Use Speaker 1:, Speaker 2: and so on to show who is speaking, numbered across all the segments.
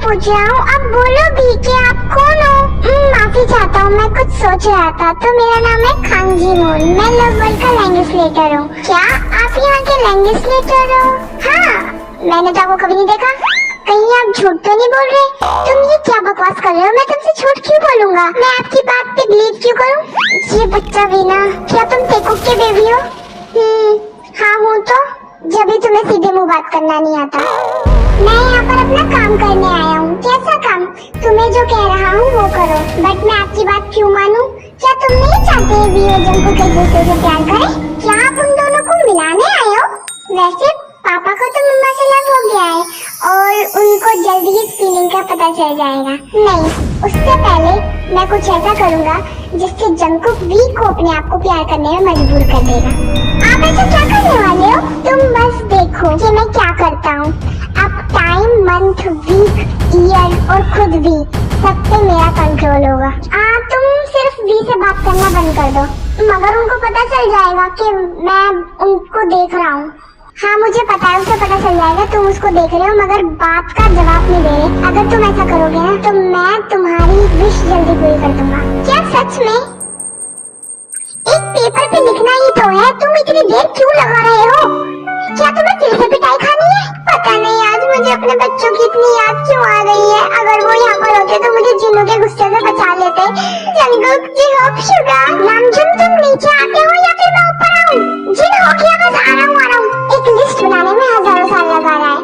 Speaker 1: पूछ रहा हूँ, अब बोलो भी कि आप कौन हो। माफी चाहता हूँ, मैं कुछ सोच रहा था। तो मेरा नाम है खांगजी मोन, मैं लव वर्ल्ड का लैंग्वेजलेटर हूँ। क्या आप यहाँ के लैंग्वेजलेटर हो? हाँ, मैंने तो आपको कभी नहीं देखा। कहीं आप झूठ तो नहीं बोल रहे? तुम ये क्या बकवास कर रहे हो? मैं तुमसे झूठ क्यों बोलूंगा? मैं आपकी बात पे बिलीव क्यों करूँ? ये बच्चा वीना, क्या तुम टेकुक के बेबी हो? हाँ हूँ तो, जब भी तुम्हें सीधे मुंह बात करना नहीं आता। मैं यहाँ पर अपना काम करने आया हूँ। कैसा काम? तुम्हें जो कह रहा हूँ वो करो। बट मैं आपकी बात क्यों मानूं? क्या तुम नहीं चाहते वी और जंकुक एक दूसरे से प्यार करें? क्या आप उन दोनों को मिलाने आए हो? वैसे पापा को तो मम्मा से लव हो गया है और उनको जल्दी ही फीलिंग का पता चल जाएगा। नहीं, उससे पहले मैं कुछ ऐसा करूँगा जिससे जंकुक वी को अपने आप को प्यार करने में मजबूर कर देगा। आप ऐसा क्या करने वाले हो? तुम बस देखो कि मैं क्या करता हूँ। अब टाइम, मंथ, वीक, ईयर और खुद भी सब पे मेरा कंट्रोल होगा। तुम सिर्फ वी से बात करना बंद कर दो, मगर उनको पता चल जाएगा कि मैं उनको देख रहा हूँ। हाँ मुझे पता है, उसे पता चल जाएगा तुम उसको देख रहे हो, मगर बात का जवाब नहीं दे रहे। अगर तुम ऐसा करोगे ना तो मैं तुम्हारी विश जल्दी पूरी कर दूंगा। क्या सच में? एक पेपर पे लिखना ही तो है, तुम इतनी देर क्यों लगा रहे हो? क्या तुम्हें फिर से पिटाई खानी है? पता नहीं आज मुझे अपने बच्चों की इतनी याद क्यों आ रही है। अगर वो यहाँ पर होते तो मुझे जिन्नों के गुस्से से बचा लेते। जंकुक जी, होप, शुगर, नामजुन, तुम नीचे आते हो या फिर मैं ऊपर आऊँ? जिन हो गया, बस आ रहा हूँ। एक लिस्ट बनाने में हजारों साल लगा रहा है।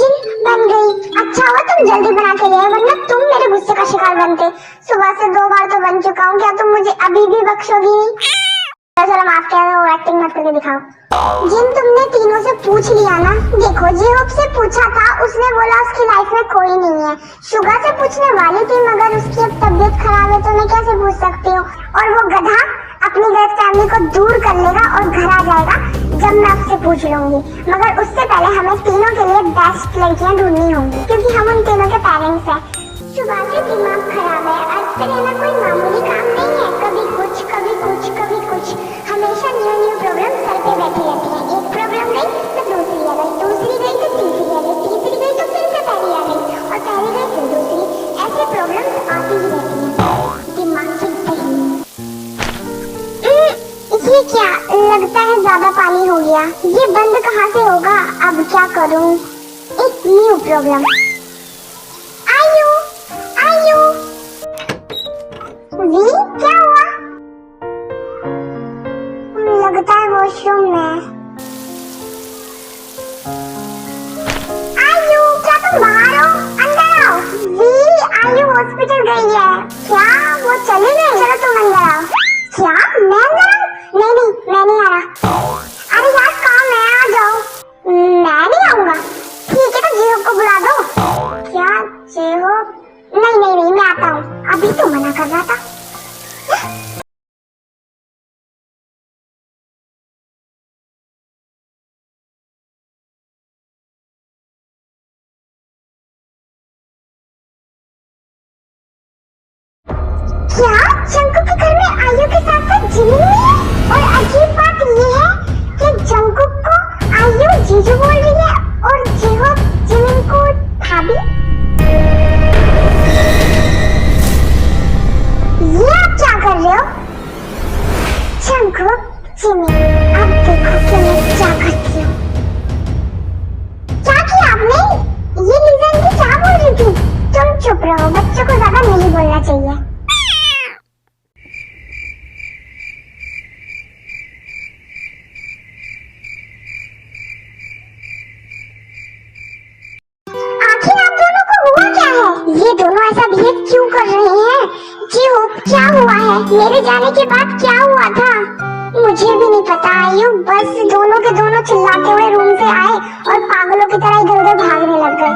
Speaker 1: जिन बन गई। अच्छा हुआ तुम जल्दी बना के ले आए, वरना तुम मेरे गुस्से का शिकार बनते। सुबह से 2 बार तो बन चुका हूँ, क्या तुम मुझे अभी भी बख्शोगी नहीं? चलो माफ कर दो, एक्टिंग मत करके दिखाओ। जिन तुमने तीनों से पूछ लिया ना? देखो, जेहोप से पूछा था, उसने बोला उसकी लाइफ में कोई नहीं है। शुगा से पूछने वाली थी, मगर उसकी अब तबीयत खराब है तो मैं कैसे पूछ सकती हूँ। और वो गधा अपनी गलत फैमिली को दूर कर लेगा और घर आ जाएगा जब मैं उससे पूछ लूंगी। मगर उससे पहले हमें तीनों के लिए बेस्ट लड़कियां ढूंढनी होंगी, क्योंकि हम उन तीनों के पेरेंट्स हैं। सुबह से दिमाग खराब है, आज से रहना कोई मामूली काम नहीं है। कभी कुछ, कभी कुछ, कभी कुछ, हमेशा न्यू प्रॉब्लम सर पे बैठी रहती है। एक प्रॉब्लम गई तो दूसरी आ गई, दूसरी गई तो तीसरी आ गई, तीसरी गई तो फिर से पहली आ गई और पहली गई फिर दूसरी। ऐसे प्रॉब्लम्स आती ही रहती हैं। दिमाग की दही। ये क्या लगता है, ज्यादा पानी हो गया। ये बंद कहाँ से होगा? अब क्या करूँ? एक न्यू प्रॉब्लम। वी, क्या हुआ? लगता है वॉशरूम में। आयु, क्या तुम बाहर हो? अंदर आओ। वी, आयु हॉस्पिटल गई है। क्या वो चली गई? चलो तुम अंदर आओ। क्या मैं अंदर आऊँ? नहीं, मैं नहीं आ रहा। अरे यार काम है, आ जाओ। मैं नहीं आऊंगा। ठीक है तो जेहोप को बुला दो। क्या जेहोप? नहीं, मैं आता हूँ। अभी तो मना कर रहा था। क्या जंकुक के घर में आयु के साथ साथ जिमिन भी है? और अजीब बात ये है कि जंकुक को आयु जीजू बोल रही है और जेहोप जिमिन को भाभी। ये आप क्या कर रहे हो? जंकुक, जिमिन, अब देखो कि मैं क्या करती हूँ। क्या किया आपने? ये लीजा इनकी क्या बोल रही थी? तुम चुप रहो, बच्चों को ज्यादा नहीं बोलना चाहिए। ये दोनों ऐसा बिहेव क्यों कर रहे हैं? जेहोप, क्या हुआ है? मेरे जाने के बाद क्या हुआ था? मुझे भी नहीं पता आयु, बस दोनों के दोनों चिल्लाते हुए रूम से आए और पागलों की तरह इधर उधर भागने लग गए।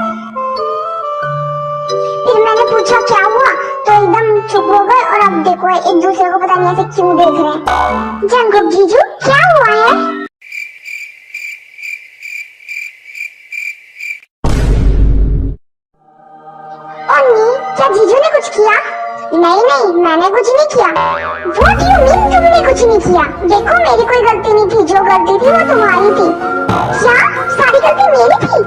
Speaker 1: फिर मैंने पूछा क्या हुआ तो एकदम चुप हो गए और अब देखो एक दूसरे को पता नहीं ऐसे क्यों देख रहे हैं। जंकुक जीजू, क्या हुआ है? क्या जीजू ने कुछ किया? नहीं, मैंने कुछ नहीं किया। What you mean तुमने कुछ नहीं किया? देखो मेरी कोई गलती नहीं थी, जो गलती थी वो तुम्हारी थी। क्या? सारी गलती मेरी थी?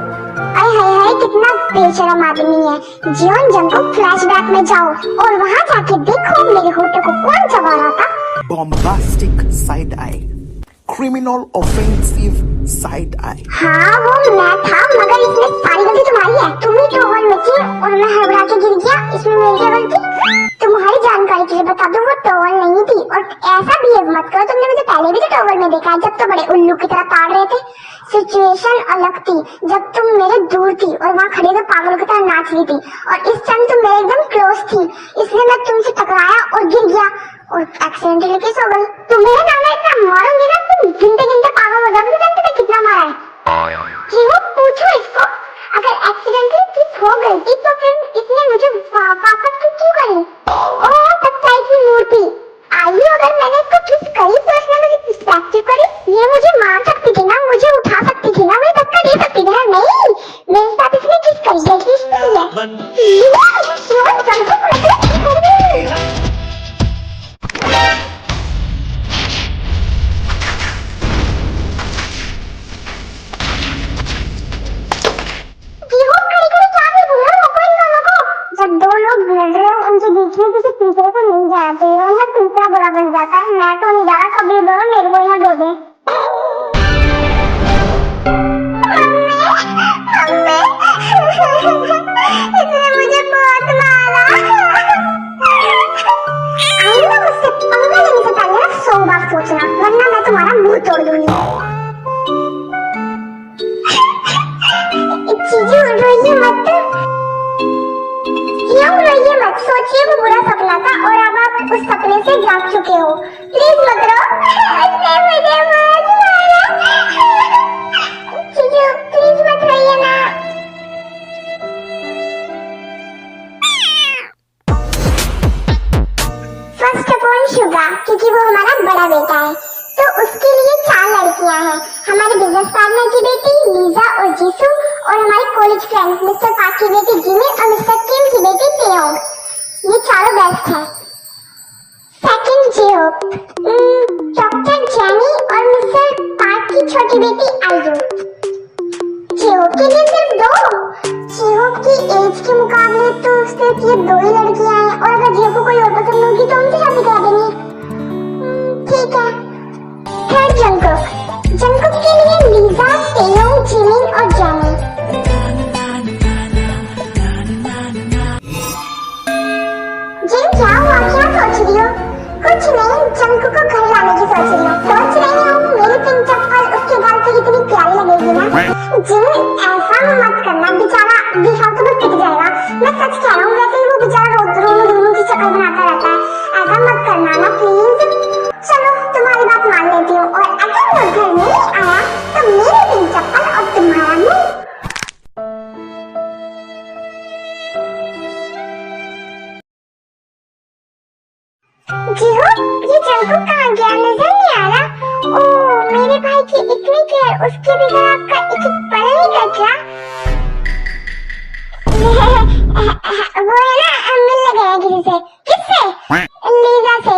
Speaker 1: अरे हाय हाय कितना बेशरम आदमी है। जियोन जंगकुक फ्लैशबैक में जाओ और वहाँ जाके देखो मेरे होठों को कौन चबा रहा था।
Speaker 2: Bombastic side eye. Criminal offensive side eye.
Speaker 1: हाँ वो मैं था, मगर इसमें सारी गलती तुम्हारी है। तुम ही टॉवल में थी और मैं हड़बड़ा के गिर गया, इसमें मेरी क्या गलती? तुम्हारी जानकारी के लिए बता दूं, वो टॉवल नहीं थी। और ऐसा बिहेव मत करो, तुमने मुझे पहले भी तो टॉवल में देखा है, जब तो बड़े उल्लू की तरह ताड़ रहे थे। सिचुएशन अलग थी, जब तुम मेरे दूर थी और वहाँ खड़े हुए पागलों की तरह नाच रही थी, और इस टाइम तुम मेरे एकदम क्लोज थी, इसलिए मैं तुमसे टकराया और गिर गया और एक्सीडेंटली किस हो गई। तुम्हें ना मैं इतना मारूंगी ना, तुम गिनते गिनते पागल हो जाओगे। जानते थे कितना मारा है? जी वो पूछो इसको, अगर एक्सीडेंटली किस हो गई थी तो फिर इसने मुझे वापस क्यों करी? ओह तत्काल की मूर्ति आइए, अगर मैंने इसको किस करी तो इसने मुझे डिस्ट्रैक्टिव करी। ये मुझे मार सकती थी ना, मुझे उठा सकती थी ना, मुझे धक्का दे सकती थी ना। नहीं, मेरे साथ इसने किस करी है, किस करी है? जब दो लोग मिल रहे हो उनके बीच में किसी तीसरे को नहीं जाना चाहिए, वरना तीसरा बुरा बन जाता है। मैं तो नहीं जा रहा, कभी दोनों मेरे को यहाँ दो दे। इसने मुझे बहुत मारा। आइंदा मुझसे पंगा लेने से पहले ना 100 बार सोचना, वरना मैं तुम्हारा मुंह तोड़ दूंगी। चीजू रोइए मत, क्यों रोइए मत। सोचिए वो बुरा सपना था और अब आप उस सपने से जाग चुके हो। प्लीज मत रो, उसने मुझे बहुत मारा। चीजू प्लीज मत रोइए ना। फर्स्ट ऑफ ऑल शुगा, क्योंकि वो हमारा बड़ा बेटा है, तो उसके लिए 4 लड़कियां हैं। हमारे बिजनेस पार्टनर की बेटी लीजा और जीसू, और हमारे कॉलेज फ्रेंड्स मिस्टर पार्क की बेटी जिमी और मिस्टर किम की बेटी तेयोंग। ये चारों बेस्ट हैं। सेकंड जेहोप, डॉक्टर जेनी और मिस्टर पार्क की छोटी बेटी आयु। जेहोप के लिए सिर्फ 2। जेहोप की एज के मुकाबले तो सिर्फ ये 2 ही लड़कियां हैं, और अगर जेहोप को कोई और पसंद होगी तो उनसे शादी करा देंगे। ठीक है। थर्ड जंगकुक, जंगकुक के लिए लीजा, तेयोंग, जिमिन और जेनी। जिन क्या हुआ, क्या सोच रही हो? कुछ नहीं, जंगकुक को घर लाने की सोच रही हूँ। सोच रही हूँ मेरी पिंक चप्पल उसके गाल पे कितनी प्यारी लगेगी ना। जिन ऐसा मत करना, बेचारा बेफालतू में पिट जाएगा। मैं सच कह रहा हूँ, वैसे ही वो बेचारा रोनू की शक्ल बनाता रहता है। ऐसा मत करना ना प्लीज। चलो तुम्हारी बात मान लेती हूँ, और अगर वो घर नहीं आया तो मेरी पिंक चप्पल और तुम्हारा मुंह। जीहो, ये जंगकुक कहाँ गया, नजर नहीं आ रहा। ओह मेरे भाई की इतनी केयर, उसके बगैर आपका एक पल नहीं कट रहा। वो है ना, मिलने गया किसी से। किससे? लीजा से।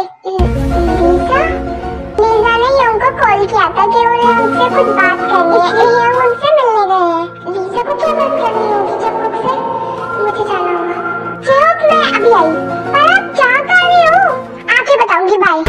Speaker 1: लीजा ने यंग को कॉल किया था कि उन्हें उनसे कुछ बात करनी है, यंग उनसे मिलने गए हैं। लीजा को क्या बात करनी होगी जंगकुक से? मुझे जाना होगा। जीहो मैं अभी आई, पर आप क्या कर रही हो? आके बताऊंगी, bye.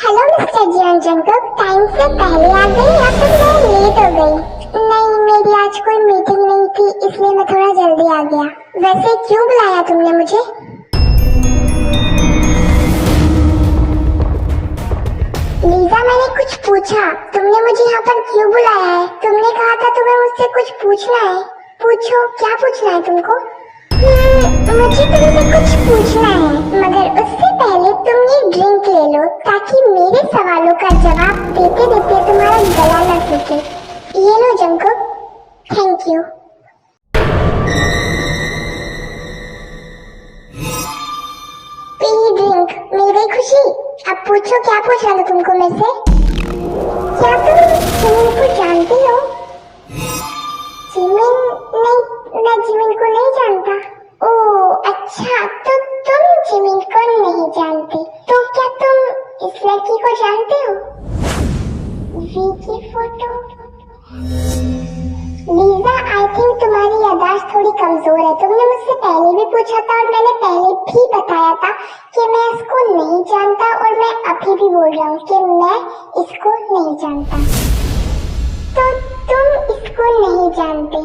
Speaker 1: Hello mister Jeon Jungkook, time से पहले आ गई या फिर मैं लेट हो गई? नहीं, मेरी आज कोई मीटिंग नहीं थी, इसलिए मैं थोड़ा जल्दी आ गया। वैसे क्यों बुलाया तुमने मुझे? लीजा मैंने कुछ पूछा, तुमने मुझे यहाँ पर क्यों बुलाया है? तुमने कहा था तुम्हें मुझसे कुछ पूछना है। पूछो, क्या पूछना है तुमको? मुझे तुमसे कुछ पूछना है, मगर उससे पहले तुम ये ड्रिंक ले लो, ताकि मेरे सवालों का जवाब देते देते तुम्हारा गला न सूखे। ये लो जंगकुक, थैंक यू। पी ड्रिंक, मिल गई खुशी। पूछो, क्या पूछना था तुमको मेरे से? क्या तुम जिमिन को जानती हो? जिमिन नहीं, मैं जिमिन को नहीं जानता। ओह अच्छा, तो तुम जिमिन को नहीं जानती, तो क्या तुम इस लड़की को जानते हो? वी की फोटो। लीजा, आई थिंक तुम्हारी याददाश्त थोड़ी कमजोर है। तुमने मुझसे पहले भी पूछा था और मैंने पहले भी बताया था कि मैं इसको नहीं जानता, और मैं अभी भी बोल रहा हूँ कि मैं इसको नहीं जानता। तो तुम इसको नहीं जानते?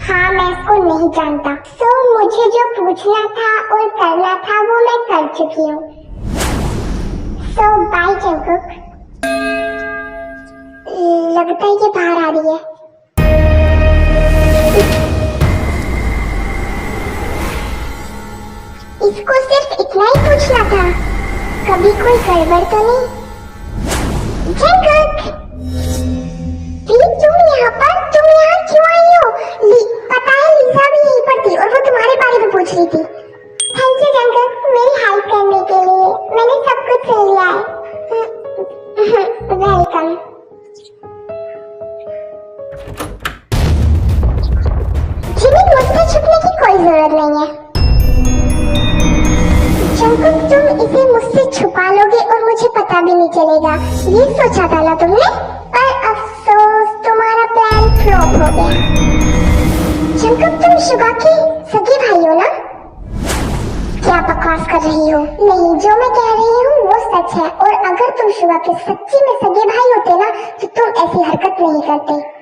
Speaker 1: हाँ, मैं इसको नहीं जानता। सो मुझे जो पूछना था और करना था वो मैं कर चुकी हूँ। सो बाय जंकुक। लगता है ये बाहर आ रही है। इसको सिर्फ इतना ही पूछना था, कभी कोई गड़बड़ तो नहीं? जंकुक, तुम यहाँ पर, तुम यहाँ क्यों आई हो? पता है लीजा भी यहीं पर थी और वो तुम्हारे बारे में पूछ रही थी। थैंक यू जंकुक, मेरी हेल्प करने के लिए। मैंने सब कुछ सुन लिया है। वेलकम। जिमिन, मुझसे छुपने की कोई जरूरत नहीं है। जंकुक, तुम इसे मुझसे छुपा लोगे और मुझे पता भी नहीं चलेगा, ये सोचा था ना तुमने? पर अफसोस, तुम्हारा प्लान फ्लॉप हो गया। जंकुक, तुम शुगा के सगे भाई हो ना? क्या बकवास कर रही हो? नहीं, जो मैं कह रही हूँ वो सच है, और अगर तुम शुगा के सच्ची में सगे भाई होते ना तो तुम ऐसी हरकत नहीं करते।